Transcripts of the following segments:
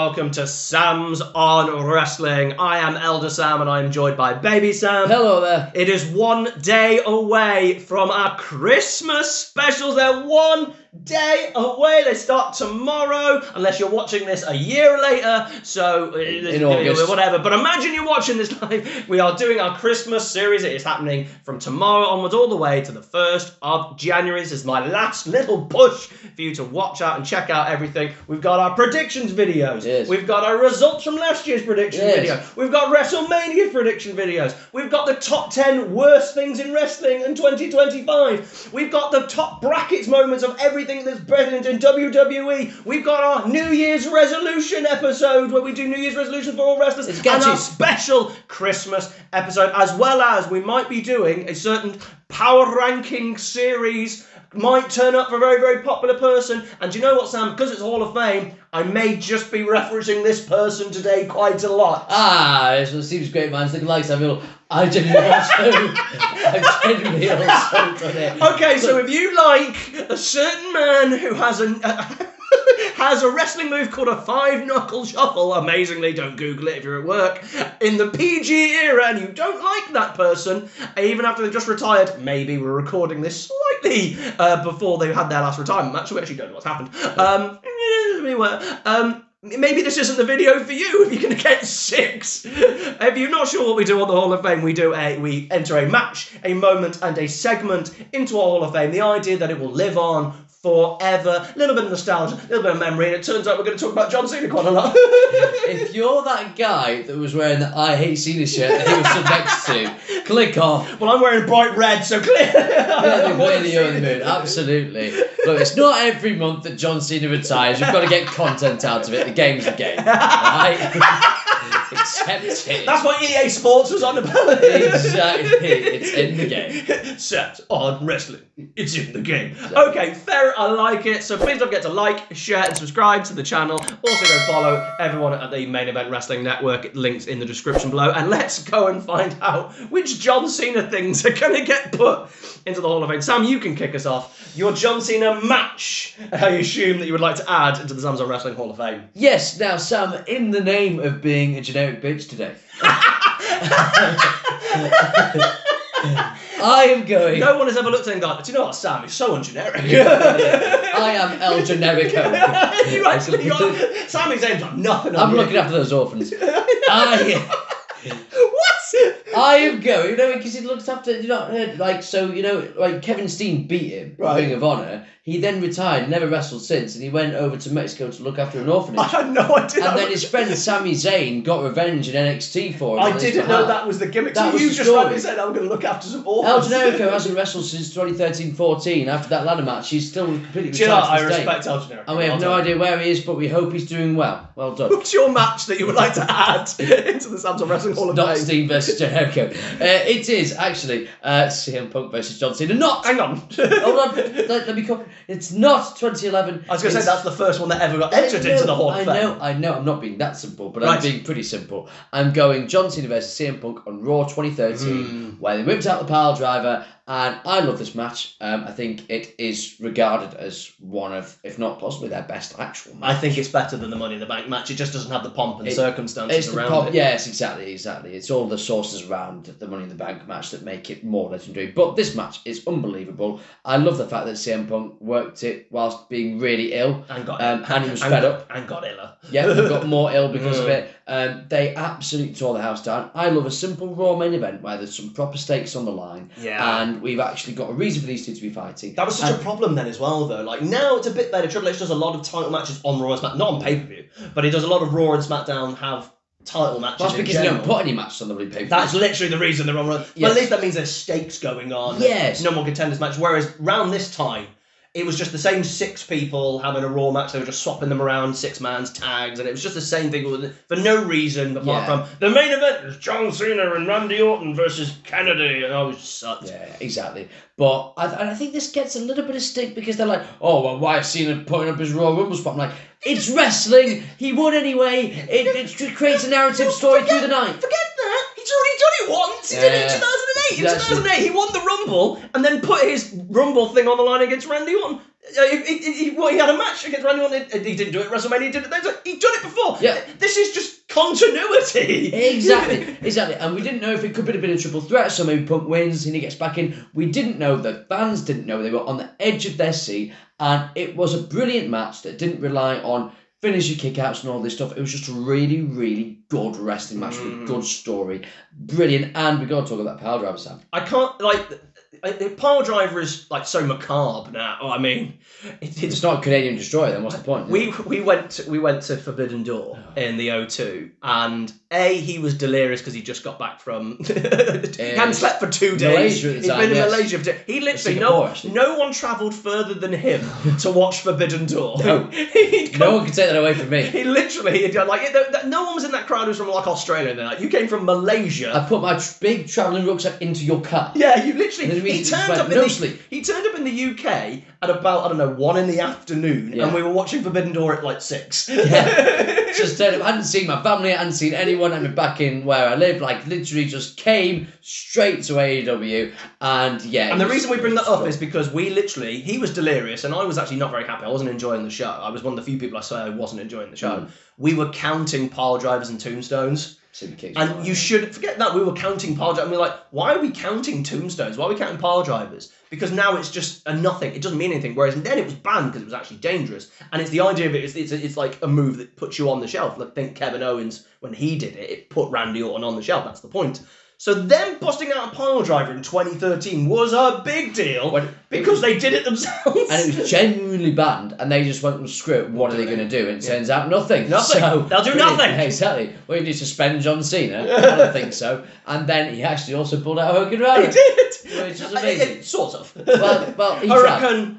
welcome to Sam's on Wrestling. I am Elder Sam and I am joined by Baby Sam. Hello there. It is 1 day away from our Christmas specials. They're 1 day away. They start tomorrow, unless you're watching this a year later. So, in August. Whatever. But imagine you're watching this live. We are doing our Christmas series. It is happening from tomorrow onwards all the way to the 1st of January. This is my last little push for you to watch out and check out everything. We've got our predictions videos. Yes. We've got our results from last year's prediction video. We've got WrestleMania prediction videos. We've got the top 10 worst things in wrestling in 2025. We've got the top brackets moments of everything that's present in WWE. We've got our New Year's resolution episode where we do New Year's resolutions for all wrestlers. And our special Christmas episode, as well as we might be doing a certain power ranking series. Might turn up for a very, very popular person. And do you know what, Sam? Because it's Hall of Fame, I may just be referencing this person today quite a lot. It seems great, man. Looking like Samuel. I genuinely also done it. Okay, so if you like a certain man who has has a wrestling move called a 5-knuckle shuffle, amazingly, don't Google it if you're at work, in the PG era, and you don't like that person, even after they've just retired, maybe we're recording this slightly before they had their last retirement match, so we actually don't know what's happened. Maybe this isn't the video for you if you're going to get 6. If you're not sure what we do on the Hall of Fame, we enter a match, a moment, and a segment into our Hall of Fame. The idea that it will live on forever, a little bit of nostalgia, a little bit of memory, and it turns out we're going to talk about John Cena quite a lot. If you're that guy that was wearing the I Hate Cena shirt that he was stood next to, click off. Well, I'm wearing bright red, so clearly you're in the mood. Absolutely. Look, it's not every month that John Cena retires. You've got to get content out of it. The game's a game, right? Accept it. That's what EA Sports was on about. Exactly. It's in the game. Set on wrestling. It's in the game. Okay, fair. I like it. So please don't forget to like, share, and subscribe to the channel. Also go follow everyone at the Main Event Wrestling Network. Links in the description below. And let's go and find out which John Cena things are going to get put into the Hall of Fame. Sam, you can kick us off. Your John Cena match, I assume that you would like to add into the Sam's on Wrestling Hall of Fame. Yes. Now, Sam, in the name of being a generic bitch today, I am going... No one has ever looked at him and gone, do you know what, Sam, he's so ungeneric. I am El Generico. You actually are. Sami Zayn's got nothing on I'm you. looking after those orphans. What? I am going, because he looks after, Kevin Steen beat him in Ring of Honor. He then retired, never wrestled since, and he went over to Mexico to look after an orphanage. I had no idea. And then his friend Sami Zayn got revenge in NXT for him. I didn't know that was the gimmick. That so you just rightly said, I'm going to look after some orphans. El Generico hasn't wrestled since 2013-14. After that ladder match, he's still completely retired. I respect El Generico. And we have no idea where he is, but we hope he's doing well. Well done. What's your match that you would like to add into the Sam's on Wrestling Hall of Fame? Not Steen versus Generico. It is actually CM Punk versus John Cena. Hang on. Hold on. Let me come. It's not 2011. I was going to say that's the first one that ever got entered into the Hall of Fame. I know. I'm not being that simple, but I'm being pretty simple. I'm going John Cena versus CM Punk on Raw 2013, where they whipped out the pile driver. And I love this match. I think it is regarded as one of, if not possibly their best actual match. I think it's better than the Money in the Bank match. It just doesn't have the pomp and circumstances around it. Yes, exactly. It's all the sources around the Money in the Bank match that make it more legendary. But this match is unbelievable. I love the fact that CM Punk worked it whilst being really ill. And got and he was fed up. And got iller. Yeah, he got more ill because of it. They absolutely tore the house down. I love a simple Raw main event where there's some proper stakes on the line. Yeah. And we've actually got a reason for these two to be fighting. That was such a problem then as well, though. Like, now it's a bit better. Triple H does a lot of title matches on Raw and SmackDown. Not on pay-per-view, but he does a lot of Raw and SmackDown have title matches. That's because they don't put any matches on the pay-per-view. That's literally the reason they're on Raw. Yes. But at least that means there's stakes going on. Yes. No more contenders match. Whereas round this time, it was just the same 6 people having a Raw match. They were just swapping them around, 6-man's tags, and it was just the same thing for no reason apart from the main event is John Cena and Randy Orton versus Kennedy, and I was sucked. Yeah, exactly. But I think this gets a little bit of stick because they're like, oh, well, why is Cena putting up his Royal Rumble spot? I'm like, it's wrestling. He won anyway. It creates a narrative story through the night. Forget that. He's already done it once. He did it in 2008. In 2008, he won the Rumble and then put his Rumble thing on the line against Randy Orton. He had a match against Randy Orton. He didn't do it at WrestleMania. He'd done it before. Yeah. This is just continuity. Exactly. And we didn't know if it could have been a triple threat, so maybe Punk wins, Cena gets back in. We didn't know, the fans didn't know. They were on the edge of their seat, and it was a brilliant match that didn't rely on finisher kickouts and all this stuff. It was just a really, really good wrestling match with a good story. Brilliant. And we got to talk about Power Driver, Sam. I can't, Pile Driver is so macabre now. I mean, it's not a Canadian Destroyer. Then what's the point? We went to Forbidden Door in the O2, and he was delirious because he just got back from. He hadn't slept for 2 days. Malaysia at the He's time, been in Malaysia. He literally no one travelled further than him to watch Forbidden Door. No, no one can take that away from me. He literally no one was in that crowd who was from Australia. And they're like, you came from Malaysia. I put my big travelling rucksack into your car. Yeah, you literally. He turned up in the UK at about 1 in the afternoon, and we were watching Forbidden Door at 6. Yeah, just I hadn't seen my family, I hadn't seen anyone. I'm back in where I live. Literally just came straight to AEW, and And the reason we bring that up is because he was delirious, and I was actually not very happy. I wasn't enjoying the show. I was one of the few people I say I wasn't enjoying the show. We were counting pile drivers and tombstones. And you should forget that we were counting pile drivers. And we're like, why are we counting tombstones? Why are we counting pile drivers? Because now it's just a nothing. It doesn't mean anything. Whereas then it was banned because it was actually dangerous. And it's the idea of it. It's like a move that puts you on the shelf. I think Kevin Owens, when he did it, it put Randy Orton on the shelf. That's the point. So them busting out a pile driver in 2013 was a big deal because they did it themselves. And it was genuinely banned, and they just went, screw it, what are they going to do? And it turns out nothing. Nothing. So, they'll do nothing. Exactly. Well, you need to suspend John Cena. I don't think so. And then he actually also pulled out Hurricane Rana. He did. Which is amazing. Sort of. Well, he tried.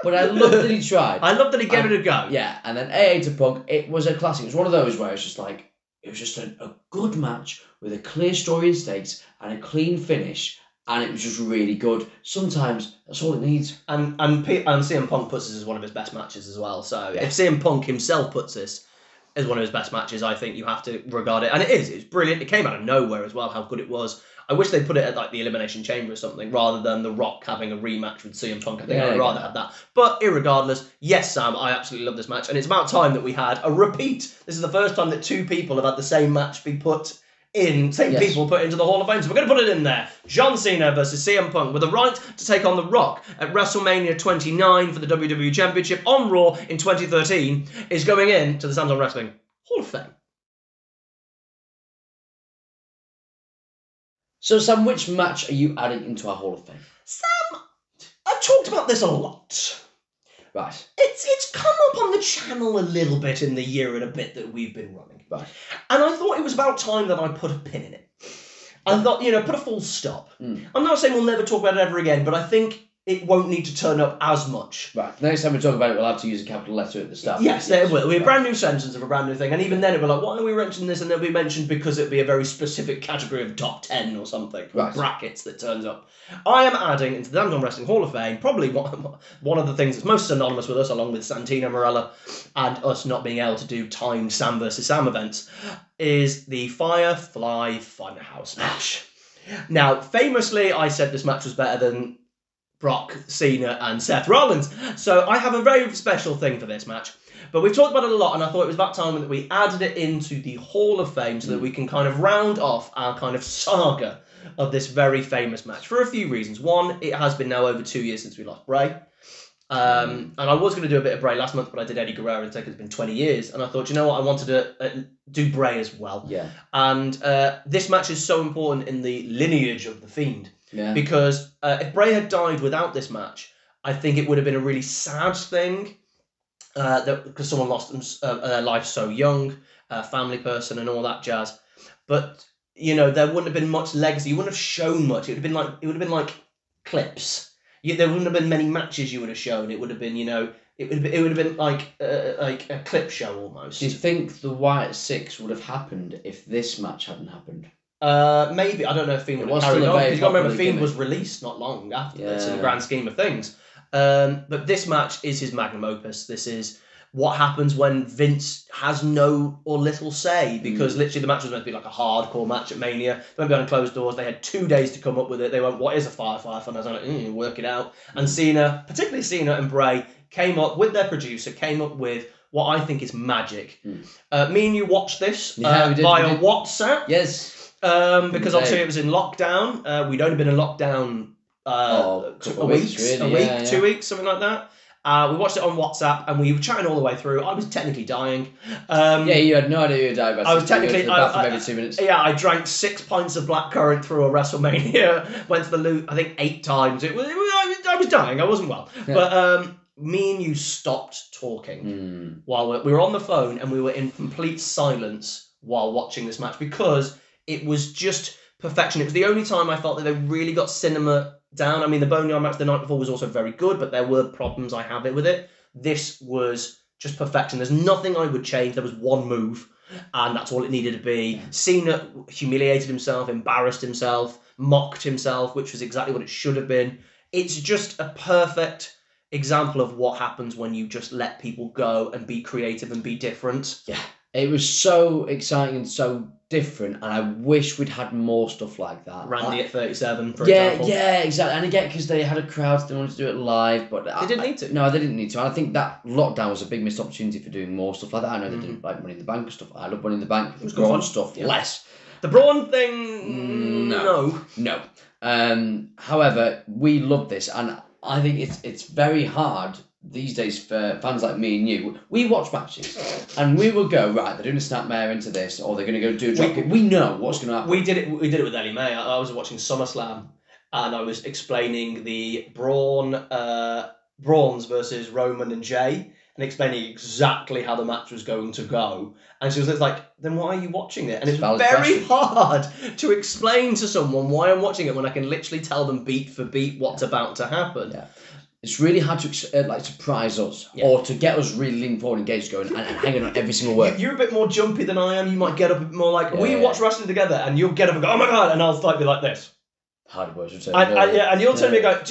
But I love that he tried. I love that he gave it a go. Yeah, and then AA to Punk, it was a classic. It was one of those where it's just it was just a good match with a clear story and stakes and a clean finish, and it was just really good. Sometimes that's all it needs. And CM Punk puts this as one of his best matches as well. So if CM Punk himself puts this as one of his best matches, I think you have to regard it. And it is. It's brilliant. It came out of nowhere as well, how good it was. I wish they put it at the Elimination Chamber or something, rather than The Rock having a rematch with CM Punk. I think I'd rather have that. But irregardless, yes, Sam, I absolutely love this match. And it's about time that we had a repeat. This is the first time that two people have had the same match be put in, people put into the Hall of Fame. So we're going to put it in there. John Cena versus CM Punk with the right to take on The Rock at WrestleMania 29 for the WWE Championship on Raw in 2013 is going in to the Samsung Wrestling Hall of Fame. So, Sam, which match are you adding into our Hall of Fame? Sam, I've talked about this a lot. Right. It's come up on the channel a little bit in the year and a bit that we've been running. Right. And I thought it was about time that I put a pin in it. I thought, put a full stop. I'm not saying we'll never talk about it ever again, but I think it won't need to turn up as much. Right. The next time we talk about it, we'll have to use a capital letter at the start. Yes, there will. It'll be a brand new sentence of a brand new thing. And even then it'll be like, why are we mentioning this? And it'll be mentioned because it'll be a very specific category of top 10 or something. Right. Brackets that turns up. I am adding into the Samsung Wrestling Hall of Fame, probably one of the things that's most synonymous with us, along with Santino Marella and us not being able to do timed Sam versus Sam events, is the Firefly Funhouse match. Now, famously, I said this match was better than Brock, Cena, and Seth Rollins. So I have a very special thing for this match. But we've talked about it a lot, and I thought it was about time that we added it into the Hall of Fame so that we can kind of round off our kind of saga of this very famous match for a few reasons. One, it has been now over 2 years since we lost Bray. And I was going to do a bit of Bray last month, but I did Eddie Guerrero and it's been 20 years. And I thought, you know what, I wanted to do Bray as well. Yeah. And this match is so important in the lineage of The Fiend. Yeah. Because if Bray had died without this match, I think it would have been a really sad thing. Because someone lost their life so young, a family person and all that jazz. But, there wouldn't have been much legacy. You wouldn't have shown much. It would have been like clips. There wouldn't have been many matches you would have shown. It would have been, it would have been like a clip show almost. Do you think the Wyatt Six would have happened if this match hadn't happened? Maybe. I don't know if Fiend would have carried on. Because you've got to remember, Fiend was released not long after this in the grand scheme of things. But this match is his magnum opus. This is what happens when Vince has no or little say, because literally the match was meant to be like a hardcore match at Mania. They went behind closed doors. They had 2 days to come up with it. They went, what is a Firefly Fun? I was like, work it out. And Cena, particularly Cena and Bray, came up with their producer, came up with what I think is magic. Me and you watched this via WhatsApp. Yes. Because obviously it was in lockdown. We'd only been in lockdown a week, 2 weeks, something like that. We watched it on WhatsApp and we were chatting all the way through. I was technically dying. You had no idea you were dying. I was technically every 2 minutes. Yeah, I drank 6 pints of blackcurrant through a WrestleMania. Went to the loo, I think 8 times. I was dying. I wasn't well. Yeah. But me and you stopped talking while we were on the phone, and we were in complete silence while watching this match because it was just perfection. It was the only time I felt that they really got cinema down. I mean, the Boneyard match the night before was also very good, but there were problems I have with it. This was just perfection. There's nothing I would change. There was one move, and that's all it needed to be. Cena humiliated himself, embarrassed himself, mocked himself, which was exactly what it should have been. It's just a perfect example of what happens when you just let people go and be creative and be different. Yeah. It was so exciting and so different, and I wish we'd had more stuff like that. Randy at 37, for example. Yeah, exactly. And again, because they had a crowd, they wanted to do it live, but they didn't need to. No, they didn't need to. And I think that lockdown was a big missed opportunity for doing more stuff like that. I know they didn't like Money in the Bank and stuff. I love Money in the Bank. It was Braun stuff, less. The Braun thing, no. However, we love this, and I think it's very hard these days for fans like me and you. We watch matches and we will go, right, they're doing a snapmare into this, or they're going to go do a drop kick. We know what's going to happen. We did it with Ellie May. I was watching SummerSlam and I was explaining the Brawns versus Roman and Jay and explaining exactly how the match was going to go. And she was like, then why are you watching it? And it's very hard to explain to someone why I'm watching it when I can literally tell them beat for beat what's about to happen. Yeah. It's really hard to surprise us or to get us really leaning forward, engaged, going and hanging on every single word. You're a bit more jumpy than I am. You might get up a bit more like, we watch wrestling together, and you'll get up and go, oh my God, and I'll be like this. Hard words would say. And you'll turn to me and go,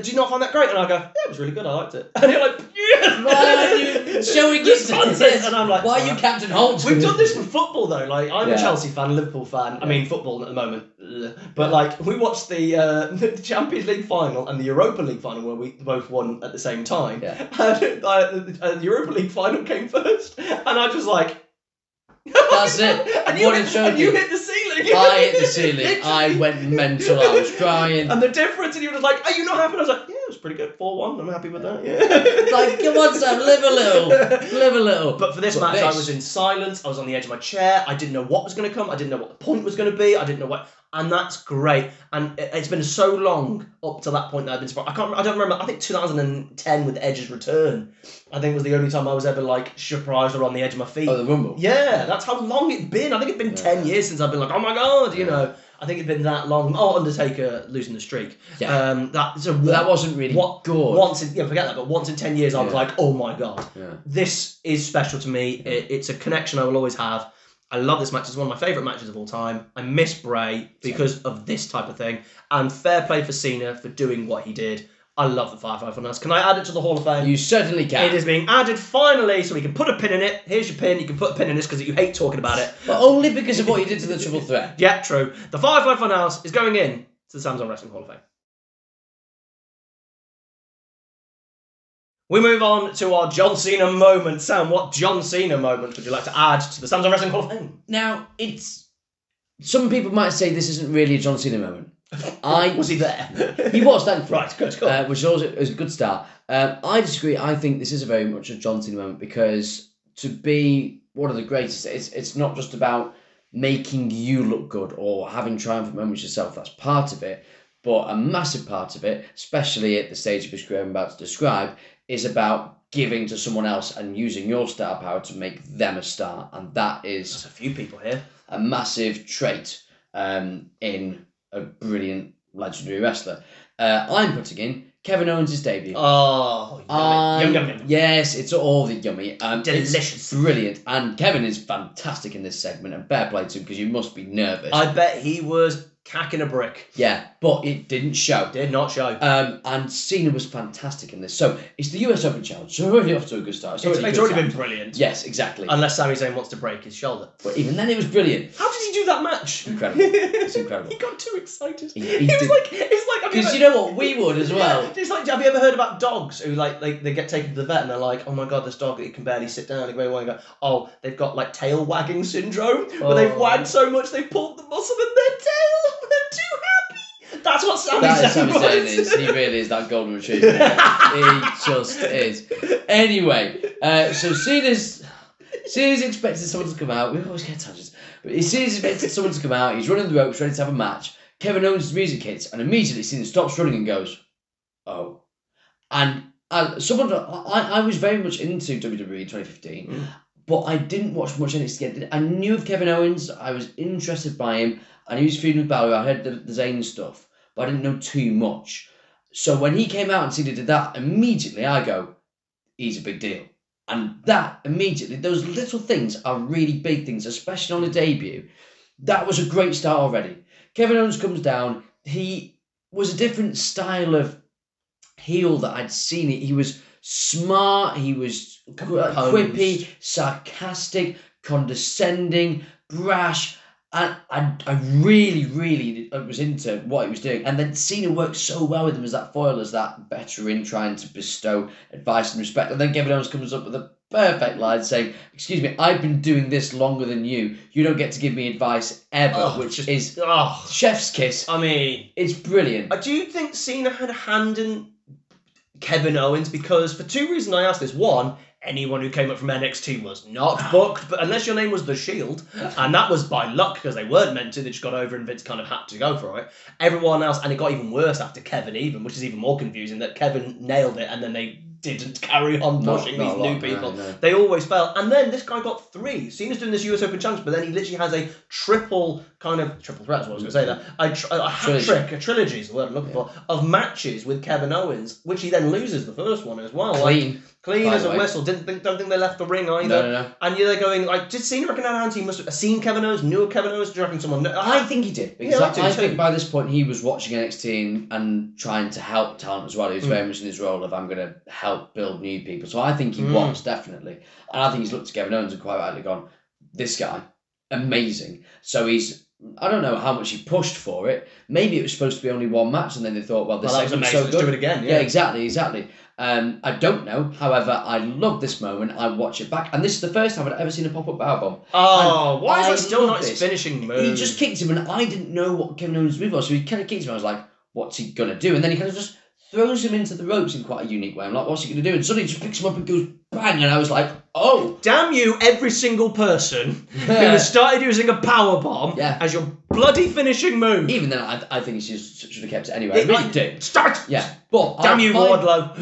do you not find that great? And I'll go, yeah, it was really good, I liked it. And you're like, yes! Why are you showing it? And I'm like, why are you Captain Holt? We've done this with football though. Like, I'm a Chelsea fan, Liverpool fan. I mean, football at the moment. But like, we watched the Champions League final and the Europa League final where we both won at the same time. Yeah. And the Europa League final came first. And I just like... That's it. And you hit the ceiling. I hit the ceiling. I went mental. I was crying. And the difference, and you were just like, are you not happy? And I was like, yeah, it was pretty good. 4-1. I'm happy with that. Yeah. Like, come on, Sam, live a little. But for this match, I was in silence. I was on the edge of my chair. I didn't know what was going to come. I didn't know what the point was going to be. I didn't know what... And that's great. And it's been so long up to that point that I've been surprised. I don't remember. I think 2010 with Edge's return, I think was the only time I was ever like surprised or on the edge of my feet. Oh, the Rumble. Yeah, that's how long it's been. I think it's been 10 years since I've been like, oh my God, you know. I think it's been that long. Oh, Undertaker losing the streak. Yeah. That wasn't really good. Forget that. But once in 10 years, I was like, oh my God. Yeah. This is special to me. It's a connection I will always have. I love this match. It's one of my favourite matches of all time. I miss Bray because of this type of thing. And fair play for Cena for doing what he did. I love the Firefly Funhouse. Can I add it to the Hall of Fame? You certainly can. It is being added finally, so we can put a pin in it. Here's your pin. You can put a pin in this because you hate talking about it. But only because of what you did to the Triple Threat. Yeah, true. The Firefly Funhouse is going in to the Samsung Wrestling Hall of Fame. We move on to our John Cena moment. Sam, what John Cena moment would you like to add to the Samsung Wrestling Hall of Fame? Now, some people might say this isn't really a John Cena moment. Was he there? He was, thankfully. Right, good, cool. Which was a good start. I disagree. I think this is very much a John Cena moment because to be one of the greatest, it's not just about making you look good or having triumphant moments yourself. That's part of it. But a massive part of it, especially at the stage of his career I'm about to describe, is about giving to someone else and using your star power to make them a star. And there's a few people here. A massive trait in a brilliant, legendary wrestler. I'm putting in Kevin Owens' debut. Oh, yummy. Yes, it's all the yummy. Delicious. It's brilliant. And Kevin is fantastic in this segment, and fair play to him because you must be nervous. I bet he was cack in a brick. Yeah, but it didn't show. Did not show. And Cena was fantastic in this. So it's the US Open Challenge. So we're already off to a good start. It's already been brilliant. Yes, exactly. Unless Sami Zayn wants to break his shoulder. But even then, it was brilliant. How did he do that match? Incredible. It's incredible. He got too excited. He was like, it's like, because you know what, we would as well. Yeah, it's like, have you ever heard about dogs who like they get taken to the vet and they're like, oh my god, this dog, it can barely sit down. And go, oh, they've got like tail wagging syndrome, where they've wagged so much they've pulled the muscle in their tail. They're too happy. That's what Sami Zayn is. He really is that golden retriever. He just is. Anyway, so Cena's expecting someone to come out. We always get tangents. But Cena's expecting someone to come out. He's running the ropes, ready to have a match. Kevin Owens' music hits, and immediately Cena stops running and goes, oh. And I was very much into WWE 2015, but I didn't watch much NXT. I knew of Kevin Owens. I was interested by him. I knew he was feuding with Balor. I heard the Zayn stuff, but I didn't know too much. So when he came out and Cena did that, immediately I go, he's a big deal. And that, immediately, those little things are really big things, especially on a debut. That was a great start already. Kevin Owens comes down. He was a different style of heel that I'd seen. He was smart. He was quippy, sarcastic, condescending, brash. And I really, really was into what he was doing. And then Cena worked so well with him as that foil, as that veteran trying to bestow advice and respect. And then Kevin Owens comes up with a perfect line saying, excuse me, I've been doing this longer than you. You don't get to give me advice ever, which is chef's kiss. I mean, it's brilliant. Do you think Cena had a hand in Kevin Owens? Because for two reasons I asked this. One, anyone who came up from NXT was not booked, but unless your name was The Shield, and that was by luck because they weren't meant to, they just got over and Vince kind of had to go for it. Everyone else, and it got even worse after Kevin even, which is even more confusing, that Kevin nailed it and then they didn't carry on pushing these new people. No. They always fell. And then this guy got 3. Cena's doing this US Open Challenge, but then he literally has a triple threat, is what I was going to say there. A hat trick, a trilogy is the word I'm looking for, of matches with Kevin Owens, which he then loses the first one as well. Clean as a whistle. Don't think they left the ring either. No. And you're there going, like, did Cena reckon that he must have seen Kevin Owens, knew of Kevin Owens? Do you reckon someone... I think he did. Because I think by this point he was watching NXT and trying to help talent as well. He was very much in his role of, I'm going to help build new people. So I think he was, definitely. And I think he's looked at Kevin Owens and quite rightly gone, this guy, amazing. So he's... I don't know how much he pushed for it. Maybe it was supposed to be only one match, and then they thought, well, this segment's so good. Let's do it again. Yeah, exactly. I don't know. However, I love this moment. I watch it back, and this is the first time I'd ever seen a pop-up powerbomb. Oh, why is that still not his finishing move? He just kicked him, and I didn't know what Kevin Owens' move was, so he kind of kicked him. I was like, what's he gonna do? And then he kind of just throws him into the ropes in quite a unique way. I'm like, what's he gonna do? And suddenly he just picks him up and goes bang, and I was like, oh. Damn you, every single person who has started using a powerbomb as your bloody finishing move. Even then, I think he should have kept it anyway. I really do. Start! Yeah. But damn you, Wardlow.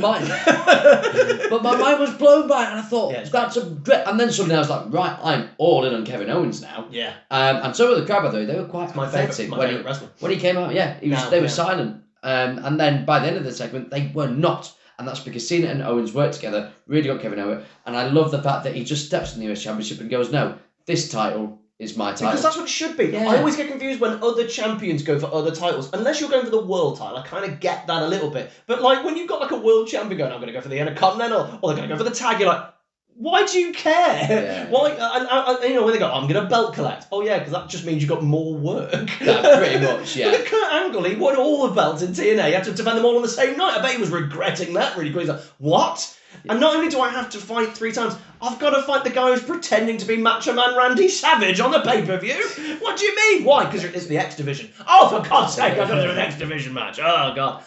But my mind was blown by it, and I thought, that's a great... And then suddenly I was like, right, I'm all in on Kevin Owens now. Yeah. And so were the crowd, though. They were quite pathetic. My favourite wrestler. When he came out, they were silent. And then by the end of the segment, they were not. And that's because Cena and Owens worked together, really got Kevin over. And I love the fact that he just steps in the US Championship and goes, no, this title is my title. Because that's what it should be. Yeah. I always get confused when other champions go for other titles. Unless you're going for the world title, I kind of get that a little bit. But like when you've got like a world champion going, I'm going to go for the Intercontinental, or they're going to go for the tag, you're like, why do you care? Yeah. Why? And when they go, I'm going to belt collect. Oh yeah, because that just means you've got more work. That pretty much, yeah. Look at Kurt Angle. He won all the belts in TNA. He had to defend them all on the same night. I bet he was regretting that really quickly. He's like, what? Yeah. And not only do I have to fight 3 times, I've got to fight the guy who's pretending to be Macho Man Randy Savage on the pay-per-view. What do you mean? Why? Because it's the X Division. Oh, for God's sake, I've got to do an X Division match. Oh God.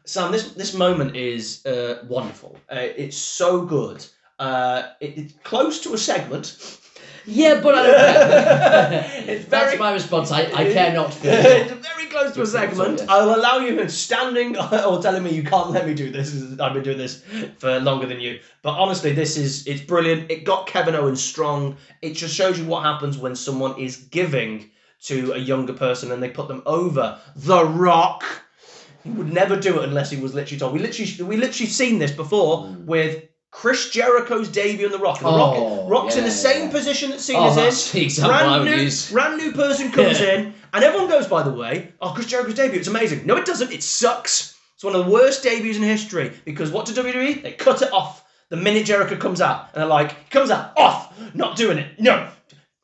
Sam, this moment is wonderful. It's so good. It's close to a segment. Yeah, but I don't care. That's my response. I care not. It's very close to a segment. I'll allow you standing or telling me you can't let me do this. I've been doing this for longer than you. But honestly, it's brilliant. It got Kevin Owens strong. It just shows you what happens when someone is giving to a younger person and they put them over. The Rock. He would never do it unless he was literally told. We literally seen this before with Chris Jericho's debut in The Rock. And the Rock's in the same position that Cena's in. Brand new person comes in, and everyone goes, by the way, Chris Jericho's debut, it's amazing. No, it doesn't. It sucks. It's one of the worst debuts in history, because what did WWE? They cut it off the minute Jericho comes out. And they're like, he comes out, off, not doing it. No.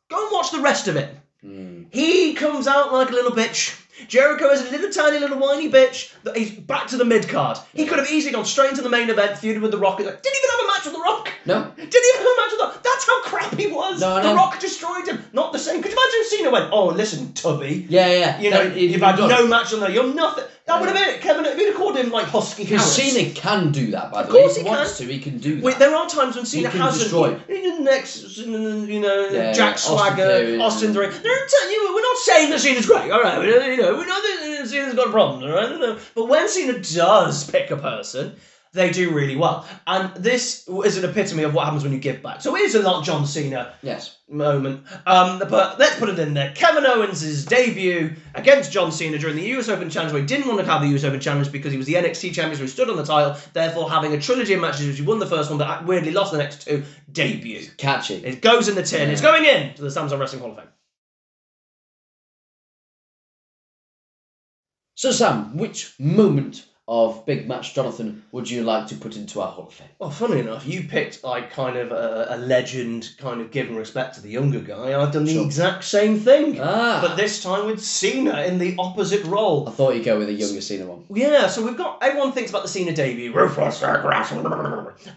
Go and watch the rest of it. He comes out like a little bitch. Jericho is a little tiny little whiny bitch. He's back to the mid-card. He could have easily gone straight into the main event, feuded with The Rock. Didn't even have a match with The Rock. No. Didn't even have a match with The Rock. That's how crap he was. No, The Rock destroyed him. Not the same. Could you imagine if Cena went, oh, listen, Tubby. Yeah. You know, you've had no match on there. You're nothing. That would have been it. Kevin, if he'd have called him like Husky Harris. Because Cena can do that, by the way. If he wants to, he can do that. Wait, there are times when Cena hasn't. Destroy. Next, Jack Swagger, Austin 3. We're not saying that Cena's great, all right? We're not that Cena's got problems, all right? But when Cena does pick a person, they do really well. And this is an epitome of what happens when you give back. So it is a not John Cena moment. But let's put it in there. Kevin Owens' debut against John Cena during the US Open Challenge, where he didn't want to have the US Open Challenge because he was the NXT champion, so he stood on the title, therefore having a trilogy of matches, which he won the first one, but weirdly lost the next two. Debut. Catchy. It goes in the tin. Yeah. It's going in to the Samsung Wrestling Hall of Fame. So Sam, which moment of Big Match Jonathan would you like to put into our Hall of Fame? Well, funny enough, you picked like kind of a legend, kind of giving respect to the younger guy. I've done the exact same thing, but this time with Cena in the opposite role. I thought you'd go with a younger Cena one. Yeah, so we've got, everyone thinks about the Cena debut, ruthless aggression,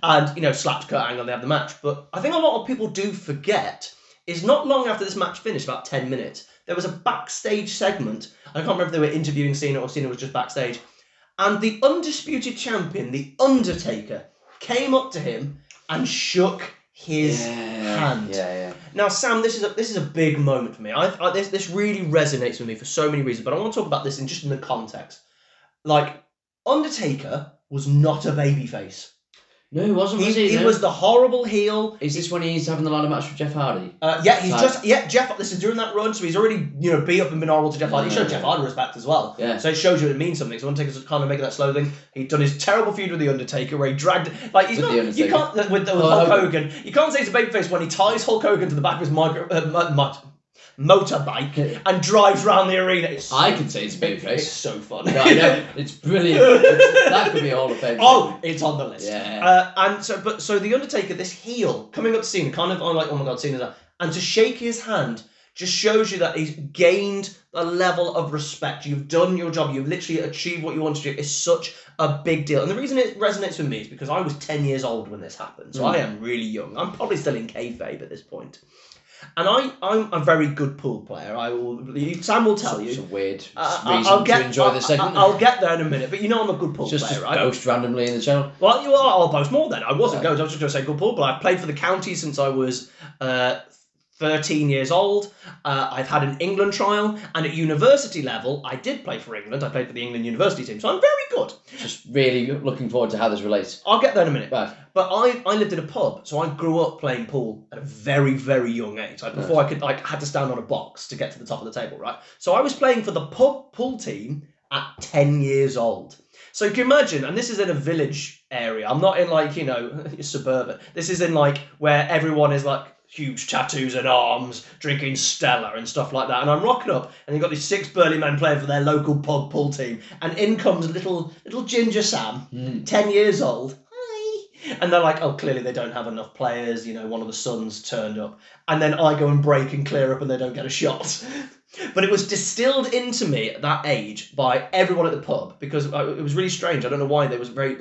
and slapped Kurt Angle, they have the match. But I think a lot of people do forget is not long after this match finished, about 10 minutes, there was a backstage segment. I can't remember if they were interviewing Cena or Cena was just backstage. And the undisputed champion, the Undertaker, came up to him and shook his hand. Yeah. Now, Sam, this is a big moment for me. This really resonates with me for so many reasons, but I want to talk about this in the context. Like, Undertaker was not a babyface. No, he wasn't, was he? He was the horrible heel. Is this when he's having the ladder match with Jeff Hardy? Jeff, this is during that run, so he's already, beat up and been horrible to Jeff Hardy. He showed Jeff Hardy respect as well. Yeah. So it shows you it means something. So Undertaker's kind of making that slow thing. He'd done his terrible feud with The Undertaker where he dragged, you can't, with Hulk Hogan, you can't say he's a babyface when he ties Hulk Hogan to the back of his motorbike and drives around the arena. I can say it's a babyface. It's so fun. No, I know. It's brilliant. That could be all of Fame. Oh, it's on the list. Yeah. So the Undertaker, this heel, coming up to Cena, kind of, I'm like, oh my God, Cena's that. And to shake his hand just shows you that he's gained a level of respect. You've done your job. You've literally achieved what you want to do. It's such a big deal. And the reason it resonates with me is because I was 10 years old when this happened. So I am really young. I'm probably still in kayfabe at this point. And I'm a very good pool player. Sam will tell you. It's a weird reason to enjoy this segment. I'll get there in a minute, but I'm a good pool player, right? Just boast randomly in the channel. Well, I'll boast more then. I wasn't going. I was just going to say good pool player. I've played for the county since I was 13 years old. I've had an England trial, and at university level, I did play for England. I played for the England university team, so I'm very good. Just really looking forward to how this relates. I'll get there in a minute. Right. But I lived in a pub, so I grew up playing pool at a very, very young age. Before I had to stand on a box to get to the top of the table, right? So I was playing for the pub pool team at 10 years old. So you can imagine, and this is in a village area. I'm not in suburban. This is in where everyone is huge tattoos and arms, drinking Stella and stuff like that. And I'm rocking up, and you've got these 6 burly men playing for their local pub pool team. And in comes little Ginger Sam, 10 years old. Hi. And they're like, oh, clearly they don't have enough players. One of the sons turned up. And then I go and break and clear up, and they don't get a shot. But it was distilled into me at that age by everyone at the pub, because it was really strange. I don't know why. They was very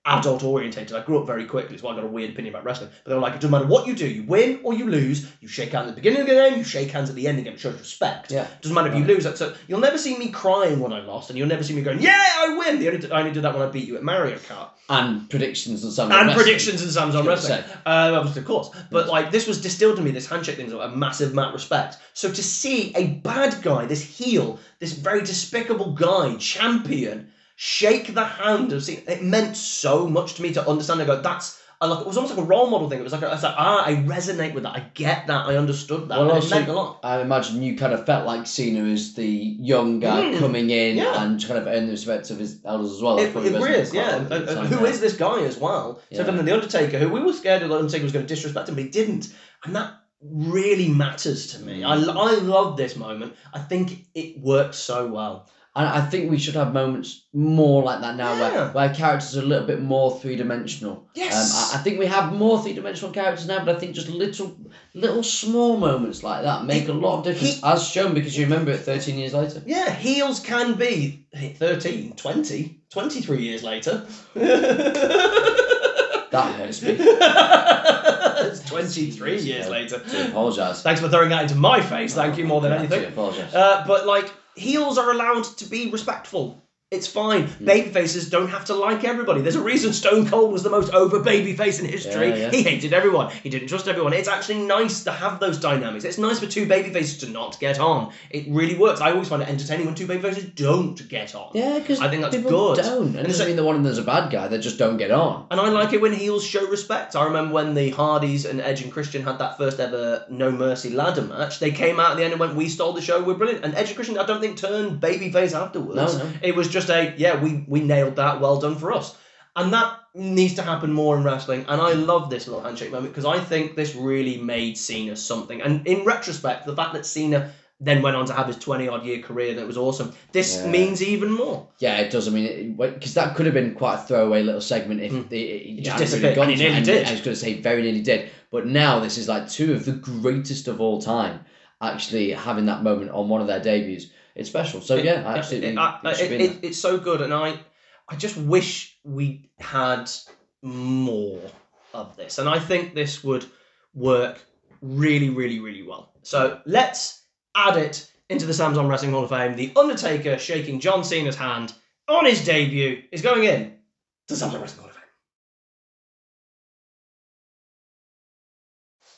adult orientated. I grew up very quickly, so I got a weird opinion about wrestling. But they were like, it doesn't matter what you do, you win or you lose, you shake hands at the beginning of the game, you shake hands at the end of the game. It shows respect. Yeah. Doesn't matter if you lose. So you'll never see me crying when I lost, and you'll never see me going, yeah, I win. I only did that when I beat you at Mario Kart. And predictions and Sam's on wrestling. Obviously, of course. But this was distilled to me, this handshake thing, a massive amount of respect. So to see a bad guy, this heel, this very despicable guy, champion, shake the hand of Cena, it meant so much to me to understand and go, that's it was almost like a role model thing. It was like, I resonate with that. I get that. I understood that. Well, it meant a lot. I imagine you kind of felt like Cena is the young guy coming in and kind of earn the respect of his elders as well. It really is, yeah. Who is this guy as well? So then the Undertaker, who we were scared the Undertaker was going to disrespect him, but he didn't. And that really matters to me. I love this moment. I think it works so well. And I think we should have moments more like that now, where characters are a little bit more three-dimensional. Yes. I think we have more three-dimensional characters now, but I think just little small moments like that make a lot of difference, as shown, because you remember it 13 years later. Yeah, heels can be 13, 20, 23 years later. That hurts me. It's 23 years later. To apologise. Thanks for throwing that into my face. Thank you more than anything. To apologise. But like, heels are allowed to be respectful. It's fine. Babyfaces don't have to like everybody. There's a reason Stone Cold was the most over babyface in history. He hated everyone. He didn't trust everyone. It's actually nice to have those dynamics. It's nice for two babyfaces to not get on. It really works. I always find it entertaining when two babyfaces don't get on. Yeah, because I think that's people good. Don't. And it doesn't mean that one of them is a bad guy. They just don't get on. And I like it when heels show respect. I remember when the Hardys and Edge and Christian had that first ever No Mercy ladder match. They came out at the end and went, "We stole the show. We're brilliant." And Edge and Christian, I don't think, turned babyface afterwards. No. It was just we nailed that, well done for us. And that needs to happen more in wrestling, and I love this little handshake moment because I think this really made Cena something. And in retrospect, the fact that Cena then went on to have his 20-odd year career, that was awesome. This means even more. Yeah, it does. I mean, because that could have been quite a throwaway little segment if it just disappeared, and he nearly did. I was going to say, very nearly did. But now this is like two of the greatest of all time actually having that moment on one of their debuts. It's special. So it's so good, and I just wish we had more of this, and I think this would work really, really, really well. So let's add it into the Sam's on Wrestling Hall of Fame. The Undertaker shaking John Cena's hand on his debut is going in to Sam's on Wrestling Hall of Fame.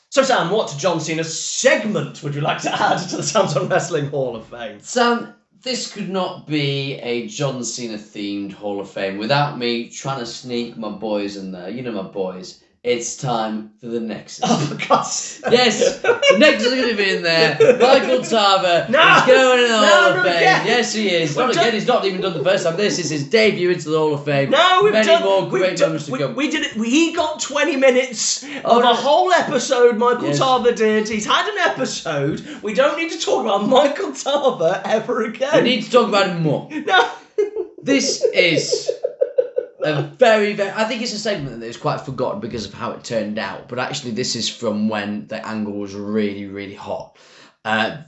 So, Sam, what John Cena's segment would you like to add to the Sam's on Wrestling Hall of Fame? Sam, this could not be a John Cena-themed Hall of Fame without me trying to sneak my boys in there. You know my boys. It's time for the Nexus. Oh, for God's sake. Yes, the Nexus is going to be in there. Michael Tarver is going in the Hall of Fame. Yes, he is. Not again, he's not even done the first time. This is his debut into the Hall of Fame. No, Many more great moments to come. We did it. He got 20 minutes of a whole episode, Michael Tarver did. He's had an episode. We don't need to talk about Michael Tarver ever again. We need to talk about him more. No. This is... a very, very... I think it's a segment that is quite forgotten because of how it turned out. But actually, this is from when the angle was really, really hot.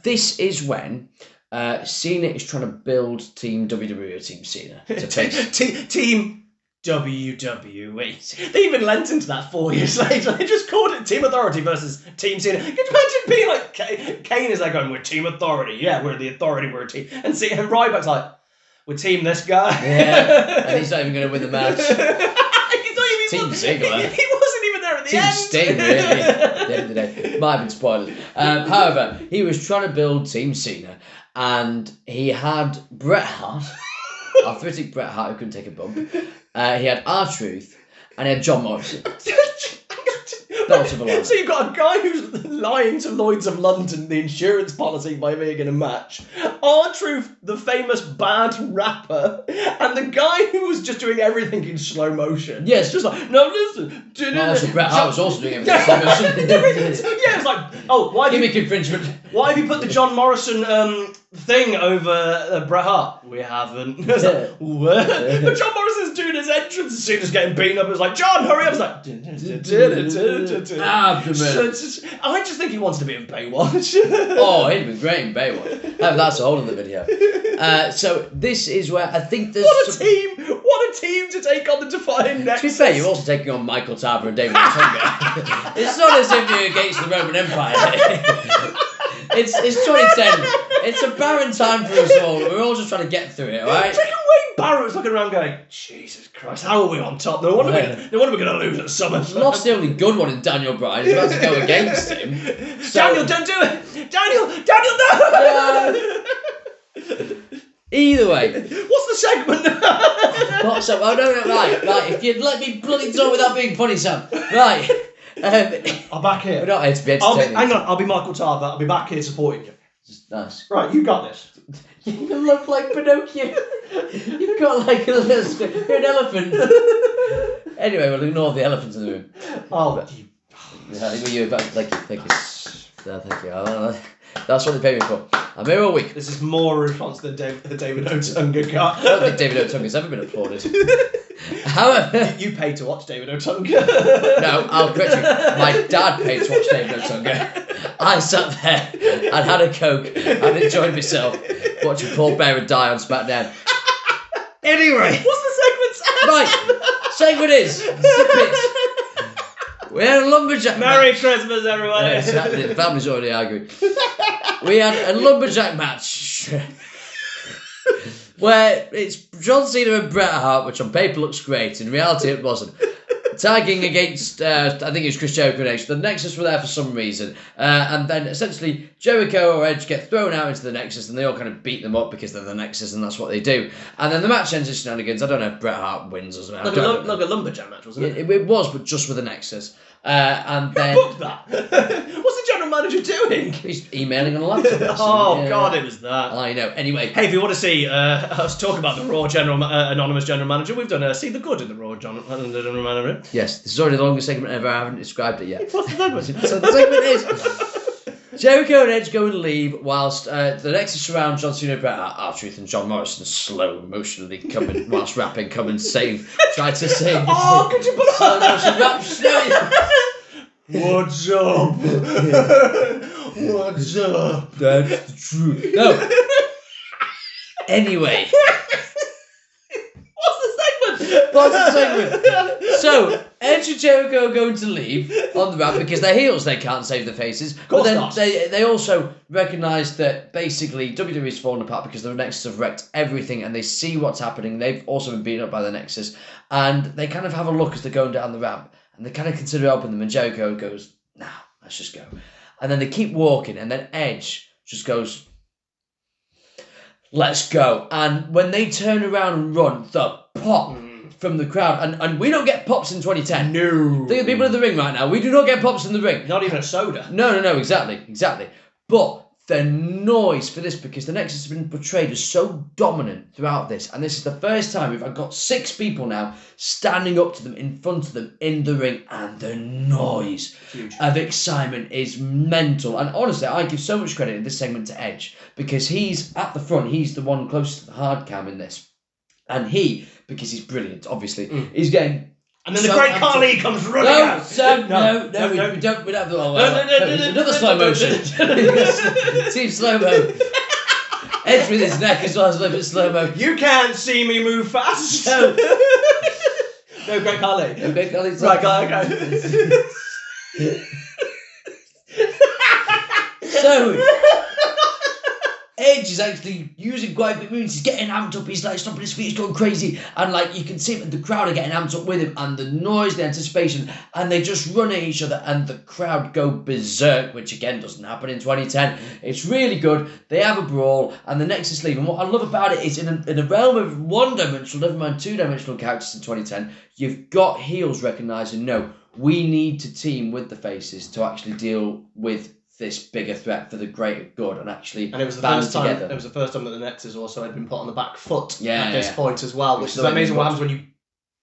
This is when Cena is trying to build Team WWE or Team Cena to face... Team WWE. They even lent into that 4 years later. They just called it Team Authority versus Team Cena. Can you imagine being like... Kane is there going, "We're Team Authority. Yeah, we're the Authority. We're a team." And Ryback's like... "We're team this guy." Yeah, and he's not even going to win the match. He's not even... Team Ziggler. He wasn't even there at the end. Team Sting, really. At the end of the day. Might have been spoilers. However, he was trying to build Team Cena, and he had Bret Hart, arthritic Bret Hart who couldn't take a bump. He had R-Truth, and he had John Morrison. So you've got a guy who's lying to Lloyd's of London, the insurance policy, by being in a match. R-Truth, the famous bad rapper, and the guy who was just doing everything in slow motion. Yes. Just like, no, listen. Bret Hart was also doing everything in slow motion. It's like, oh, why gimmick infringement. Why have you put the John Morrison thing over Bret Hart? We haven't. It's like, what? But John Morrison's doing his entrance as soon as getting beaten up. It was like, "John, hurry up!" It's like, I just think he wants to be in Baywatch. Oh, he'd been great in Baywatch. That's a whole other video. So this is where I think there's... What a team to take on the Defying Nexus. To be fair, you're also taking on Michael Tarver and David Otunga. It's not as if you're against the Roman Empire. It's 2010. It's a barren time for us all. We're all just trying to get through it, alright? Wade Barrett's looking around going, "Jesus Christ, how are we on top? No wonder we're going to lose at SummerSlam." Lost the only good one in Daniel Bryan. He's about to go against him. So... Daniel, don't do it! Daniel, no! Either way. What's the segment? What's up? Oh, no, right. If you'd let me bloody talk without being funny, Sam. Right. I'm back here. We're not here to be entertaining. Hang on, I'll be Michael Tarver. I'll be back here supporting you. Nice. Right, you got this. You look like Pinocchio. You've got like a little... You're an elephant. Anyway, we'll ignore the elephants in the room. Oh, Thank you. That's what they pay me for. I'm here all week. This is more a response than David Otunga got. I don't think David Otunga's ever been applauded. However... You paid to watch David Otunga. No, I'll correct you. My dad paid to watch David Otunga. I sat there and had a Coke and enjoyed myself watching Paul Bearer die on SmackDown. Anyway. What's the segment, Sam? Right. Segment is... Zip it. We had a lumberjack Merry match. Christmas, everybody. Yeah, exactly. The family's already arguing. We had a lumberjack match where it's John Cena and Bret Hart, which on paper looks great. In reality, it wasn't. Tagging against, I think it was Chris Jericho and Edge. The Nexus were there for some reason. And then essentially Jericho or Edge get thrown out into the Nexus and they all kind of beat them up because they're the Nexus and that's what they do. And then the match ends in shenanigans. I don't know if Bret Hart wins or something. Like a lumberjack match, wasn't it? It was, but just with the Nexus. And then... Who booked that? What's the general manager doing? He's emailing on a laptop. Oh, yeah. God, it was that. I know. Anyway. Hey, if you want to see us talk about the Raw anonymous general manager, we've done See the Good in the Raw general manager. Yes, this is already the longest segment ever. I haven't described it yet. What's the segment? So the segment is Jericho and Edge go and leave whilst the Nexus surround John Cena, Bret Hart, R-Truth and John Morrison slow motionally coming whilst rapping, try to save. Oh, could you put slow motion rap? What's up? What's up? That's the truth. No. Anyway. What's the segment? So, Edge and Jericho are going to leave on the ramp because they're heels, they can't save the faces. But then they also recognise that basically WWE's fallen apart because the Nexus have wrecked everything and they see what's happening. They've also been beaten up by the Nexus and they kind of have a look as they're going down the ramp and they kind of consider helping them and Jericho goes, nah, let's just go. And then they keep walking and then Edge just goes, let's go. And when they turn around and run, the pop from the crowd, and we don't get pops in 2010. No. Think of the people in the ring right now. We do not get pops in the ring. Not even a soda. No, exactly. But the noise for this, because the Nexus has been portrayed as so dominant throughout this, and this is the first time we've got 6 people now standing up to them, in front of them, in the ring, and the noise of excitement is mental. And honestly, I give so much credit in this segment to Edge, because he's at the front, he's the one closest to the hard cam in this. And he, because he's brilliant, obviously, he's getting... And then the great Carly comes running out. No, we don't have the... Another slow motion. Team slow-mo. Edge with his neck as well as a little bit slow-mo. You can't see me move fast. No. No, great Carly. No, great Carly. Right, okay. So... Edge is actually using quite big moves. He's getting amped up. He's like stomping his feet. He's going crazy. And like you can see the crowd are getting amped up with him. And the noise, the anticipation. And they just run at each other. And the crowd go berserk. Which again doesn't happen in 2010. It's really good. They have a brawl. And the Nexus leave. And what I love about it is in a realm of one-dimensional, never mind two-dimensional characters in 2010. You've got heels recognising, no, we need to team with the faces to actually deal with this bigger threat for the greater good and actually and it was the band first time together. It was the first time that the Nexus also had been put on the back foot at this point as well, which is amazing what happens when you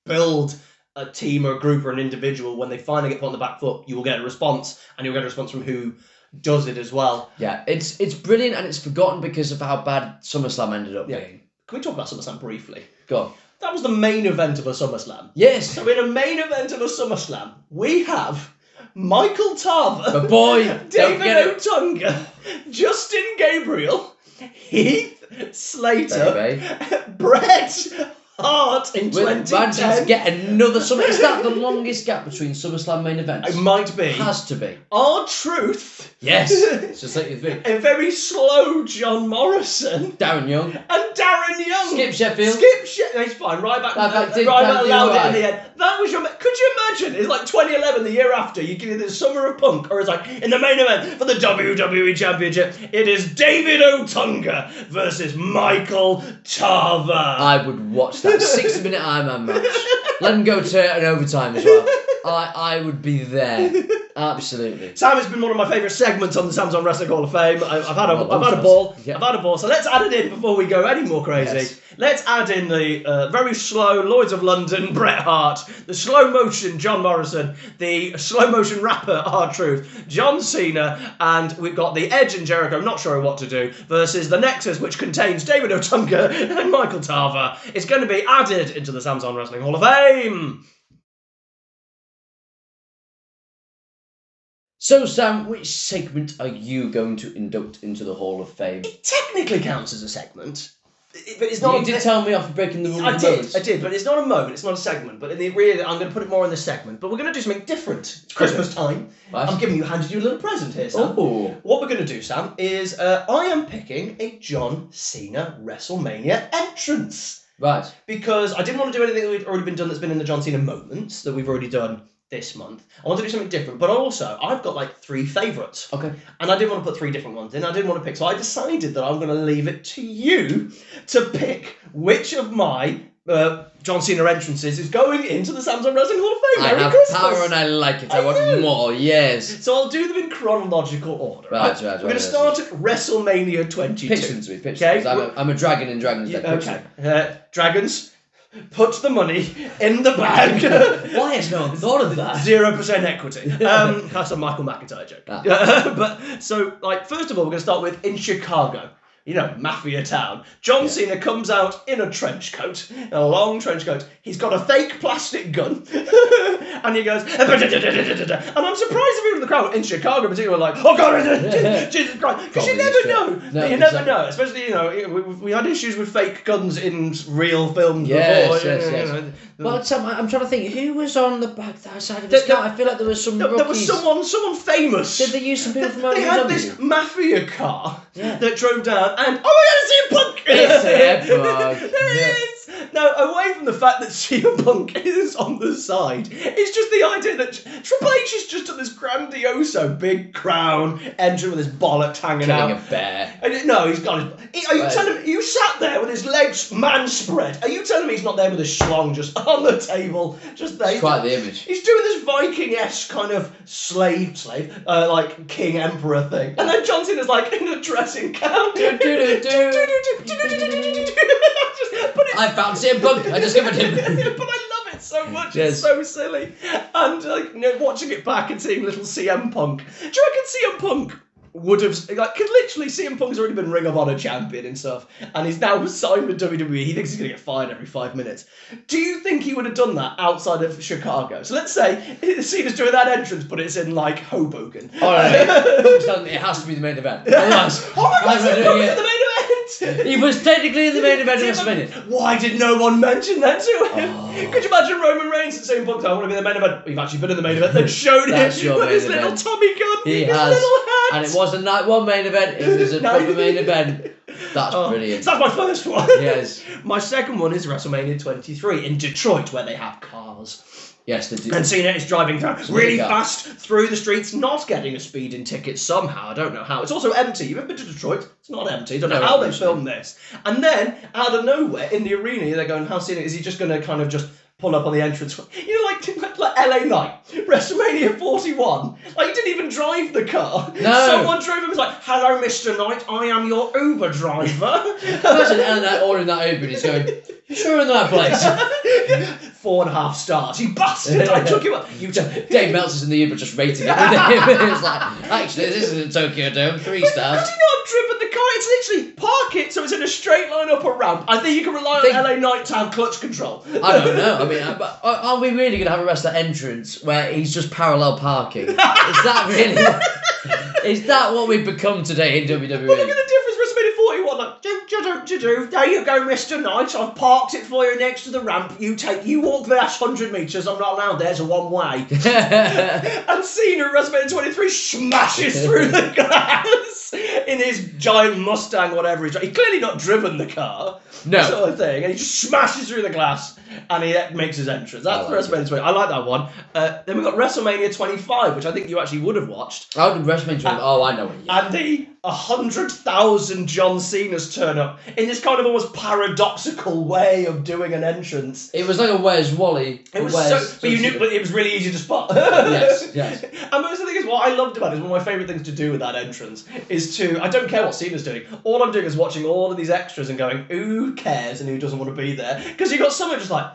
build a team or a group or an individual. When they finally get put on the back foot, you will get a response, and you'll get a response from who does it as well. Yeah, it's brilliant, and it's forgotten because of how bad SummerSlam ended up being. Can we talk about SummerSlam briefly? Go on. That was the main event of a SummerSlam. Yes. So in a main event of a SummerSlam, we have Michael Tarver, the boy, David Otunga, Justin Gabriel, Heath Slater, Bret Hart in Will 2010. Manchester get another Summer? Is that the longest gap between SummerSlam main events? It might be. Has to be. R-Truth. Yes. It's just like you think. A very slow John Morrison. Darren Young. And Darren Young. Skip Sheffield. No, he's fine. Ryback Ryback did allowed it right. in the end. That was your... Could you imagine? It's like 2011, the year after, you give the Summer of Punk, or it's like, in the main event for the WWE Championship, it is David Otunga versus Michael Tarver. I would watch that 60-minute Ironman match. Let him go to an overtime as well. I would be there. Absolutely. Sam has been one of my favourite segments on the Sam's on Wrestling Hall of Fame. I've had a ball. Yeah. I've had a ball. So let's add it in before we go any more crazy. Yes. Let's add in the very slow Lloyds of London Bret Hart, the slow motion John Morrison, the slow motion rapper R-Truth, John Cena, and we've got the Edge and Jericho, not sure what to do, versus the Nexus, which contains David Otunga and Michael Tarver. It's going to be added into the Sam's on Wrestling Hall of Fame. So, Sam, which segment are you going to induct into the Hall of Fame? It technically counts as a segment, but it's not. You did tell me off for breaking the rules. I did, but it's not a moment. It's not a segment. But in the really, I'm going to put it more in the segment. But we're going to do something different. It's Christmas time. Right. I'm handed you a little present here, Sam. Oh. What we're going to do, Sam, is I am picking a John Cena WrestleMania entrance. Right. Because I didn't want to do anything that had already been done that's been in the John Cena moments that we've already done this month. I want to do something different, but also I've got like 3 favourites. Okay. And I didn't want to put 3 different ones in. I didn't want to pick. So I decided that I'm going to leave it to you to pick which of my John Cena entrances is going into the Sam's on Wrestling Hall of Fame. I Merry have Christmas. power and I like it. I want more, yes. So I'll do them in chronological order. Right. We're going to start at WrestleMania 22. Pitch them to me, Okay? I'm a dragon in Dragon's Den. Okay. Dragons, put the money in the bag. Why has no one thought of that? 0% equity. That's a Michael McIntyre joke. But so, like, first of all, we're going to start with in Chicago. You know, Mafia Town. John Cena comes out in a trench coat, a long trench coat. He's got a fake plastic gun, and he goes, and I'm surprised if people in the crowd in Chicago, particularly, were like, oh God, Jesus Christ, because you never know. No, you never know, especially, you know, we had issues with fake guns in real films before. Yes. Well, I'm trying to think, who was on the back side of the car? I feel like there was some rookies. There was someone famous. Did they use some people from They OVW? had this Mafia car that drove down, and oh my God, it's CM Punk! It's CM Punk. There it is. Now, away from the fact that CM Punk is on the side, it's just the idea that Triple H is just at this grandioso big crown, entering with his bollocks hanging out. Killing a bear. No, he's got his... Are you telling me... You sat there with his legs man-spread. Are you telling me he's not there with his schlong just on the table? Just there. It's quite the image. He's doing this Viking-esque kind of slave, like king emperor thing. And then John Cena's like in a dressing gown. I found CM Punk. I discovered him. But I love it so much. Yes. It's so silly. And like, you know, watching it back and seeing little CM Punk. Do you reckon CM Punk would have, like, because literally CM Punk's already been Ring of Honor champion and stuff, and he's now signed with WWE. He thinks he's going to get fired every 5 minutes. Do you think he would have done that outside of Chicago? So let's say Cena's doing that entrance, but it's in, like, Hoboken. All right. It has to be the main event. Otherwise, oh my God, CM Punk's in the main event! He was technically in the main event of WrestleMania. Why did no one mention that to him? Could you imagine Roman Reigns and saying, I want to be in the main event? We've actually been in the main event. They've shown him with his little Tommy gun, his little hat. And it wasn't night one main event, it was a proper main event. That's brilliant. So that's my first one. Yes. My second one is WrestleMania 23 in Detroit, where they have cars. Yes, they do. And Cena is driving really fast through the streets, not getting a speeding ticket somehow. I don't know how. It's also empty. You've ever been to Detroit? It's not empty. I don't know how they filmed this. And then, out of nowhere, in the arena, they're going, how's Cena? Is he just going to kind of just pull up on the entrance? You know, like LA Knight, WrestleMania 41. Like, he didn't even drive the car. No. Someone drove him and was like, hello, Mr. Knight, I am your Uber driver. Imagine LA Knight ordering that Uber and he's going, you sure in that place? 4.5 stars. You bastard! I took him up. Dave Meltzer's in the Uber just rating it with him. It's like, actually, this isn't Tokyo Dome, 3 stars. Does he not have driven the car? It's literally park it so it's in a straight line up a ramp. I think you can rely on LA Knight to have clutch control. I don't know. I mean, are we really going to have a wrestler entrance where he's just parallel parking? Is that really... Is that what we've become today in WWE? Well, look at the difference. WrestleMania 41, like, want to do, there you go, Mr. Knight, I've parked it for you next to the ramp, you walk the last 100 metres, I'm not allowed, there's a one-way. And Cena at WrestleMania 23 smashes through the glass in his giant Mustang, whatever he's. He's clearly not driven the car, sort of thing, and he just smashes through the glass and he makes his entrance. That's WrestleMania 20. I like that one. Then we've got WrestleMania 25, which I think you actually would have watched. Oh, WrestleMania 25. I know it. Yeah. And the 100,000 John Cena's turn up in this kind of almost paradoxical way of doing an entrance. It was like a Where's Wally? It was but you knew, but it was really easy to spot. Yes. And most of the thing is, what I loved about it is one of my favourite things to do with that entrance is I don't care what Cena's doing. All I'm doing is watching all of these extras and going, who cares and who doesn't want to be there? Because you got someone just like.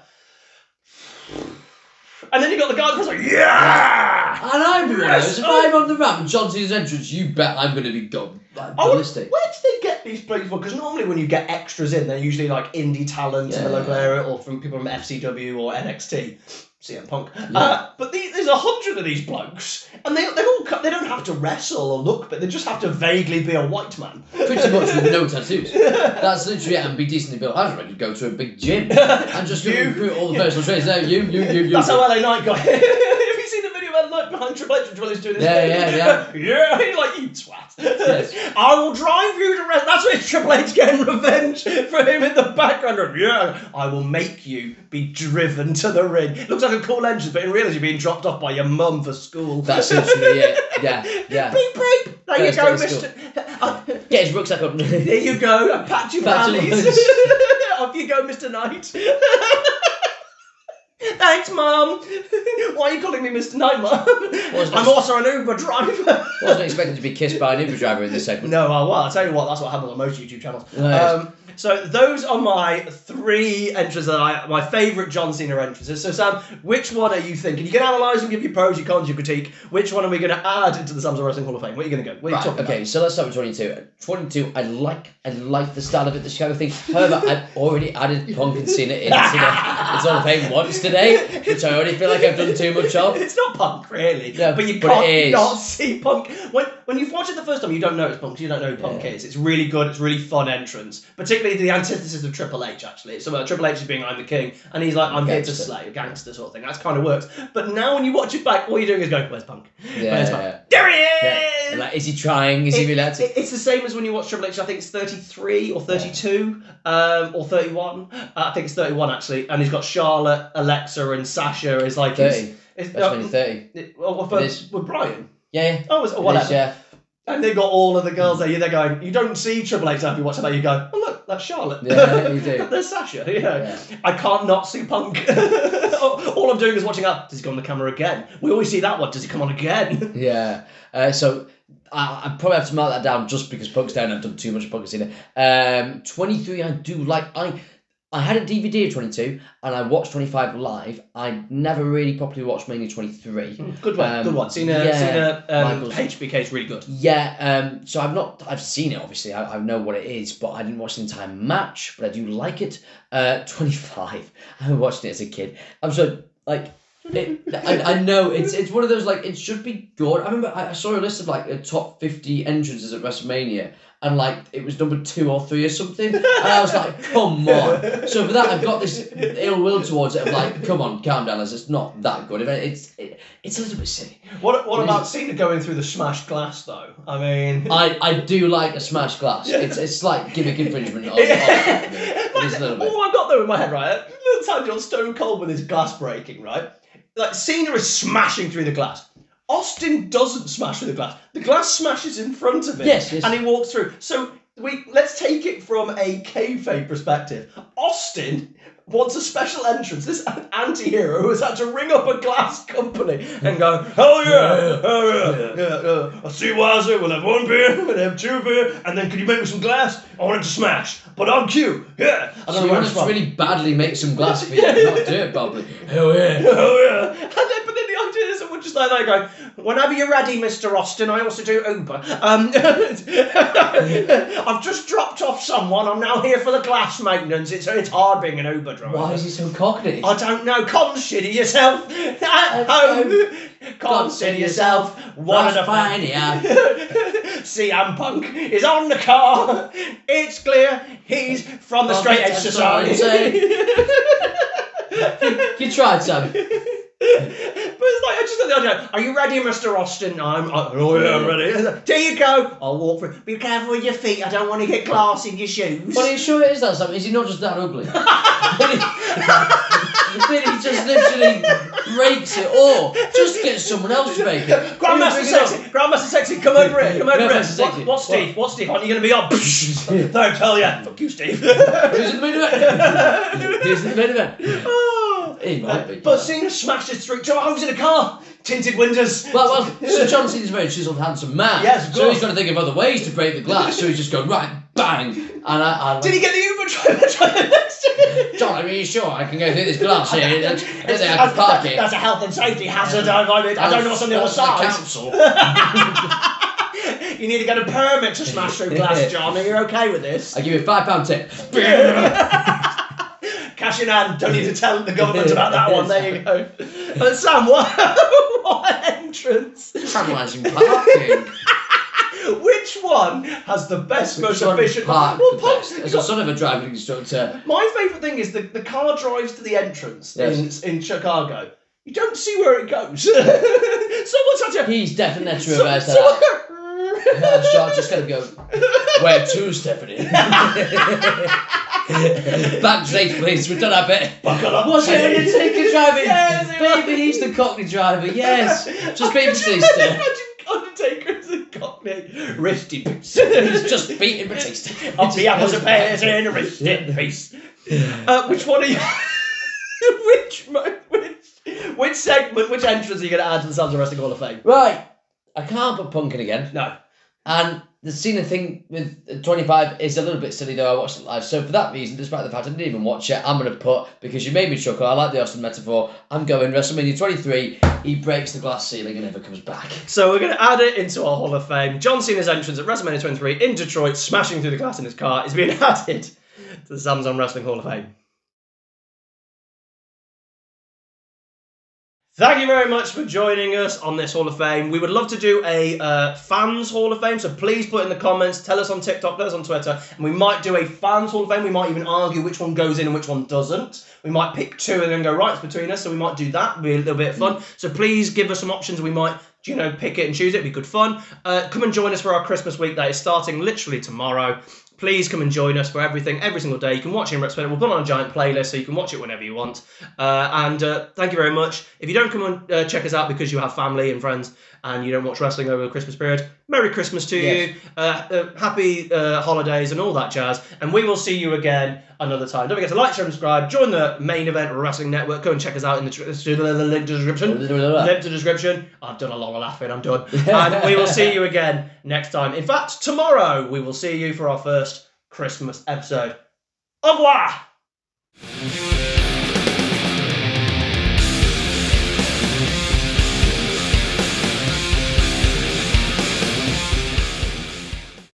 And then you got the guy that's like, yeah! And I'd be one of those. If I'm on the ramp and John Cena's entrance, you bet I'm going to be gone. Ballistic. Where do they get these people? Because normally when you get extras in, they're usually like indie talent in the local area or from people from FCW or NXT. CM Punk. Yeah. But there's 100 of these blokes, and they don't have to wrestle or look, but they just have to vaguely be a white man. Pretty much with no tattoos. That's literally it, and be decently built. I was ready to go to a big gym and just recruit all the personal trainers. No, you. That's how LA Knight got. Have you seen the video of LA Knight behind Triple H when Triple H doing this? Yeah. Yeah, he's like, you twat. Yes. I will drive you to rest. That's what Triple H getting revenge for him in the background. Yeah, I will make you be driven to the ring. Looks like a cool entrance, but in reality you're being dropped off by your mum for school. That's literally it. Yeah. Beep, beep. There you go, Mr. Get his rucksack up. There you go. I packed your panties. Off you go, Mr. Knight. Thanks, Mum. Why are you calling me Mr. Knight, Mum? I'm also an Uber driver. Wasn't expecting to be kissed by an Uber driver in this segment. No, well, I'll tell you what, that's what happens on most YouTube channels. So those are my 3 entrances my favourite John Cena entrances. So Sam, which one are you thinking? You can analyse and give your pros, your cons, your critique. Which one are we going to add into the Samsung Wrestling Hall of Fame? What are you going to go? What are you talking about? So let's start with 22. 22, I like the style of it, the Chicago thing. However, I've already added Punk and Cena into it's Hall of Fame once today, which I already feel like I've done too much of. It's not Punk, really. No, but you can't not see Punk. When you've watched it the first time, you don't know it's Punk, so you don't know who Punk is. It's really good, it's really fun entrance. Particularly the antithesis of Triple H, actually. So Triple H is being I'm the king, and he's like, I'm here to slay, a gangster sort of thing. That kind of works. But now when you watch it back, all you're doing is going, where's Punk? Where's Punk? There he is! Like, is he trying? Is he really active? It's the same as when you watch Triple H, I think it's 33 or 32, or 31. I think it's 31, actually. And he's got Charlotte, Alexa, and Sasha is like... 30. That's when he's 30. With Brian? Yeah. Oh, whatever. Is, yeah. And they got all of the girls there. They're going, you don't see Triple H after you watch that. You go, oh, look, that's Charlotte. Yeah, you do. There's Sasha. Yeah. I can't not see Punk. All I'm doing is watching out. Does he go on the camera again? We always see that one. Does he come on again? Yeah. So I probably have to mark that down just because Punk's down. I've done too much Punk and Cena. 23, I do like. I had a DVD of 22 and I watched 25 live. I never really properly watched mainly 23. Good one, good one. Cena HBK is really good. Yeah, so I've seen it obviously. I know what it is, but I didn't watch the entire match, but I do like it. 25, I watched it as a kid. I'm so, like, I know it's one of those, like, it should be good. I remember I saw a list of, like, the top 50 entrances at WrestleMania. And like it was number 2 or 3 or something, and I was like, "Come on!" So for that, I've got this ill will towards it of like, "Come on, calm down, lads. It's not that good." It's a little bit silly. What about Cena going through the smashed glass though? I mean, I do like a smashed glass. Yeah. It's like gimmick infringement. It is a little bit. All I've got though in my head, right? Little tangent on Stone Cold with his glass breaking, right? Like Cena is smashing through the glass. Austin doesn't smash through the glass. The glass smashes in front of him. Yes. And he walks through. So let's take it from a kayfabe perspective. Austin wants a special entrance. This anti-hero who has had to ring up a glass company and go, hell yeah. I'll see why I say we'll have 1 beer, we'll have 2 beer, and then could you make me some glass? I want it to smash, but on cue. Yeah. So you want us to really badly make some glass for you, not do it properly. Hell yeah. Hell yeah. But then the idea is that we're just like that going, whenever you're ready, Mr. Austin, I also do Uber. I've just dropped off someone. I'm now here for the glass maintenance. It's hard being an Uber driver. Why is he so cockney? I don't know. Consider yourself at home. Consider yourself one of the fine, yeah. CM Punk is on the car. It's clear he's from the Straight Edge Society. You tried, Sam. But it's like, I just got the idea. Are you ready, Mr. Austin? I'm ready. There you go. I'll walk through. Be careful with your feet. I don't want to get glass in your shoes. But are you sure it is that, Sam? Is he not just that ugly? Then he just literally breaks it, or just get someone else to make it. Grandmaster Sexy, come over here. What's Steve? Aren't you going to be on? Don't tell you. Fuck you, Steve. Who's in the main event? He might be. But Cena smashed his through 2 hours in a car. Tinted windows. Well, so John Cena's a very chiseled, handsome man. Yes, of course. So he's got to think of other ways to break the glass. So he's just going, right, bang. And did he get the Uber driver next to him? John, are you sure I can go through this glass here? I can park it. That's a health and safety hazard. I don't know what's on the other side. Council. You need to get a permit to smash through glass, John. Are you okay with this? I give you a £5 tip. Cash in hand. Don't need to tell the government about that one. There you go. But Sam, what entrance? Tantalising parking. Which one has the best, most efficient? As a son of a driving instructor. My favourite thing is the car drives to the entrance in Chicago. You don't see where it goes. Someone's had to... He's definitely had to reverse that. Sean just got to go, where to, Stephanie? Backstage, please. We've done our bit. Buckle up. Was it Undertaker driving? Yes, Baby, he's the Cockney driver. Yes. Just being Batista. Imagine Undertaker as a Cockney. Rest in peace. He's just beating Batista. Of the apples and pears in a rest in peace. Which one are you... which segment, which entrance are you going to add to the Sons of Wrestling Hall of Fame? Right. I can't put Punk in again. No. And the Cena thing with 25 is a little bit silly, though. I watched it live. So for that reason, despite the fact I didn't even watch it, I'm going to put, because you made me chuckle, I like the Austin metaphor, I'm going WrestleMania 23, he breaks the glass ceiling and never comes back. So we're going to add it into our Hall of Fame. John Cena's entrance at WrestleMania 23 in Detroit, smashing through the glass in his car, is being added to the Samsung Wrestling Hall of Fame. Thank you very much for joining us on this Hall of Fame. We would love to do a fans Hall of Fame, so please put in the comments, tell us on TikTok, tell us on Twitter, and we might do a fans Hall of Fame. We might even argue which one goes in and which one doesn't. We might pick two and then go, right, it's between us, so we might do that. It'll be a little bit of fun. So please give us some options. We might, pick it and choose it. It'd be good fun. Come and join us for our Christmas week that is starting literally tomorrow. Please come and join us for everything, every single day. You can watch it in Rex. We'll put it on a giant playlist so you can watch it whenever you want. And thank you very much. If you don't come and check us out because you have family and friends and you don't watch wrestling over the Christmas period, Merry Christmas to you. Happy holidays and all that jazz. And we will see you again another time. Don't forget to like, share, and subscribe. Join the Main Event Wrestling Network. Go and check us out in the link to the description. Link to the description. I've done a lot of laughing. I'm done. And we will see you again next time. In fact, tomorrow we will see you for our first Christmas episode. Au revoir!